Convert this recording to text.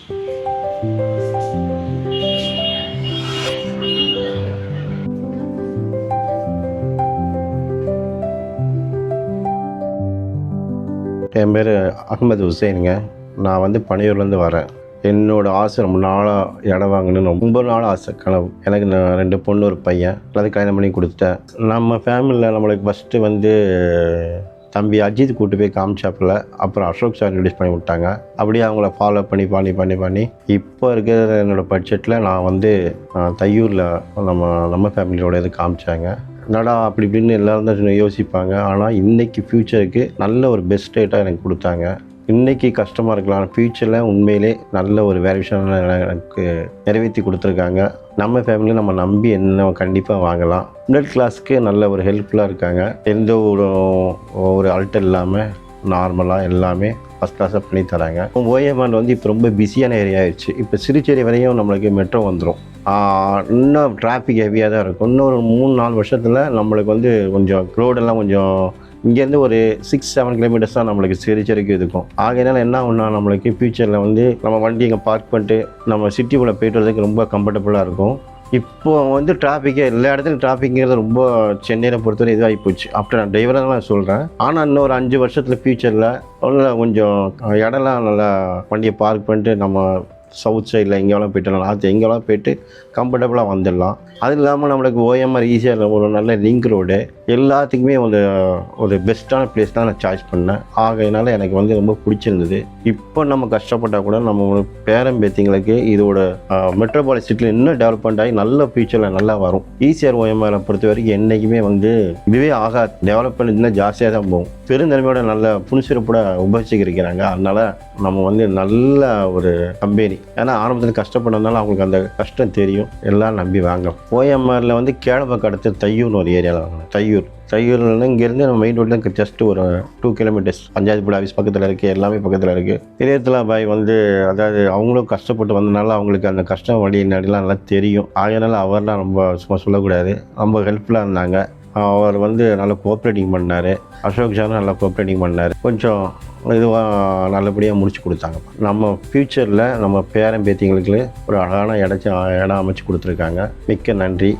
என் பேர் அகமது ஹுசைனுங்க. நான் வந்து பனையூர்லேருந்து வரேன். என்னோடய ஆசை ரொம்ப நாளாக இடம் வாங்கணும்னு ரொம்ப நாள் ஆசை, கனவு. எனக்கு நான் 2 பொண்ணு 1 பையன். எல்லாத்தையும் கல்யாணம் பண்ணி கொடுத்துட்டேன். நம்ம ஃபேமிலியில் நம்மளுக்கு ஃபஸ்ட்டு வந்து தம்பி அஜித் கூட்டு போய் காமிச்சாப்பில், அப்புறம் அசோக் சார் ரிலீஸ் பண்ணி விட்டாங்க. அப்படியே அவங்கள ஃபாலோ பண்ணி இப்போ இருக்கிற என்னோடய பட்ஜெட்டில் நான் வந்து தையூரில் நம்ம ஃபேமிலியோட இது காமிச்சாங்க. என்னடா அப்படி இப்படின்னு எல்லோரும் தான் யோசிப்பாங்க. ஆனால் இன்றைக்கி ஃப்யூச்சருக்கு நல்ல ஒரு பெஸ்ட் ரேட்டாக எனக்கு கொடுத்தாங்க. இன்றைக்கி கஷ்டமாக இருக்கலாம், ஃப்யூச்சரில் உண்மையிலே நல்ல ஒரு வேறு விஷயம் எனக்கு நிறைவேற்றி கொடுத்துருக்காங்க. நம்ம ஃபேமிலியை நம்ம நம்பி என்ன கண்டிப்பாக வாங்கலாம். மிடில் கிளாஸுக்கு நல்ல ஒரு ஹெல்ப்ஃபுல்லாக இருக்காங்க. எந்த ஒரு அல்ட்டர் இல்லாமல் நார்மலாக எல்லாமே ஃபஸ்ட் கிளாஸாக பண்ணி தராங்க. ஓஎம்ஆர் வந்து இப்போ ரொம்ப பிஸியான ஏரியா ஆயிடுச்சு. இப்போ சிறுச்சேரி வரையும் நம்மளுக்கு மெட்ரோ வந்துடும். இன்னும் டிராஃபிக் ஹெவியாக தான் இருக்கும். இன்னும் ஒரு 3-4 வருஷத்தில் நம்மளுக்கு வந்து கொஞ்சம் ரோடெல்லாம் கொஞ்சம் இங்கேருந்து ஒரு 6-7 கிலோமீட்டர்ஸ் தான் நம்மளுக்கு சிறுச்சேரிக்கு இருக்கும். ஆகையினால என்ன ஒன்றா நம்மளுக்கு ஃப்யூச்சரில் வந்து நம்ம வண்டி இங்கே பார்க் பண்ணிட்டு நம்ம சிட்டிக்குள்ளே போய்ட்டு வரதுக்கு ரொம்ப கம்ஃபர்டபுளாக இருக்கும். இப்போ வந்து டிராஃபிக்கே எல்லா இடத்துலையும் டிராஃபிக்ங்கிறது ரொம்ப சென்னையை பொறுத்தவரை இதுவாகி போச்சு. அப்படி நான் டிரைவராக நான் சொல்கிறேன். ஆனால் இன்னும் ஒரு 5 வருஷத்தில் ஃப்யூச்சரில் நல்லா கொஞ்சம் இடம்லாம் நல்லா வண்டியை பார்க் பண்ணிட்டு நம்ம சவுத் சைடில் எங்கேலாம் போய்ட்டு நார்த் எங்கேலாம் போய்ட்டு கம்ஃபர்டபுளாக வந்துடலாம். அது இல்லாமல் நம்மளுக்கு ஓஎம்ஆர் ஈஸியாக ஒரு நல்ல லிங்க் ரோடு எல்லாத்துக்குமே ஒரு பெஸ்ட்டான பிளேஸ் தான் நான் சாய்ஸ் பண்ணேன். ஆகையினால எனக்கு வந்து ரொம்ப பிடிச்சிருந்தது. இப்போ நம்ம கஷ்டப்பட்டால் கூட நம்ம பேரம்பேத்திங்களுக்கு இதோட மெட்ரோபாலிஸ் சிட்டியில் இன்னும் டெவலப்மெண்ட் ஆகி நல்ல ஃபியூச்சரில் நல்லா வரும். ஈசிஆர் ஓஎம்ஆரை பொறுத்த வரைக்கும் என்றைக்குமே வந்து இதுவே ஆகாது, டெவலப்மெண்ட் இன்னும் ஜாஸ்தியாக தான் போகும். பெருந்தன்மையோட நல்ல புனிசிறப்போட உபயோகிக்கிறாங்க. அதனால் நம்ம வந்து நல்ல ஒரு கம்பெனி. ஏன்னா ஆரம்பத்தில் கஷ்டப்பட்டதுனால அவங்களுக்கு அந்த கஷ்டம் தெரியும். எல்லாம் நம்பி வாங்க. ஓஎம்ஆரில் வந்து கேளப்பாக்கம் அடுத்து தையூர்னு ஒரு ஏரியாவில் வாங்கணும். தையூர்லேருந்து இங்கேருந்து நம்ம மெயின் ரோட்டில் ஜஸ்ட் ஒரு 2 கிலோமீட்டர்ஸ் பஞ்சாயத்து போர்டு ஆஃபீஸ் பக்கத்தில் இருக்குது, எல்லாமே பக்கத்தில் இருக்குது. இதயத்தில் பாய் வந்து அதாவது அவங்களும் கஷ்டப்பட்டு வந்தனால அவங்களுக்கு அந்த கஷ்டம் வழி நடிலாம் நல்லா தெரியும். அதனால் அவர்லாம் ரொம்ப சும்மா சொல்லக்கூடாது, ரொம்ப ஹெல்ப்ஃபுல்லாக இருந்தாங்க. அவர் வந்து நல்லா கோஆப்ரேட்டிங் பண்ணார். அசோக் சாரும் நல்லா கோஆப்ரேட்டிங் பண்ணார். கொஞ்சம் இதுவாக நல்லபடியாக முடிச்சு கொடுத்தாங்க. நம்ம ஃப்யூச்சரில் நம்ம பேரம்பேத்திங்களுக்கு ஒரு அழகான இடம் அமைச்சு கொடுத்துருக்காங்க. மிக்க நன்றி.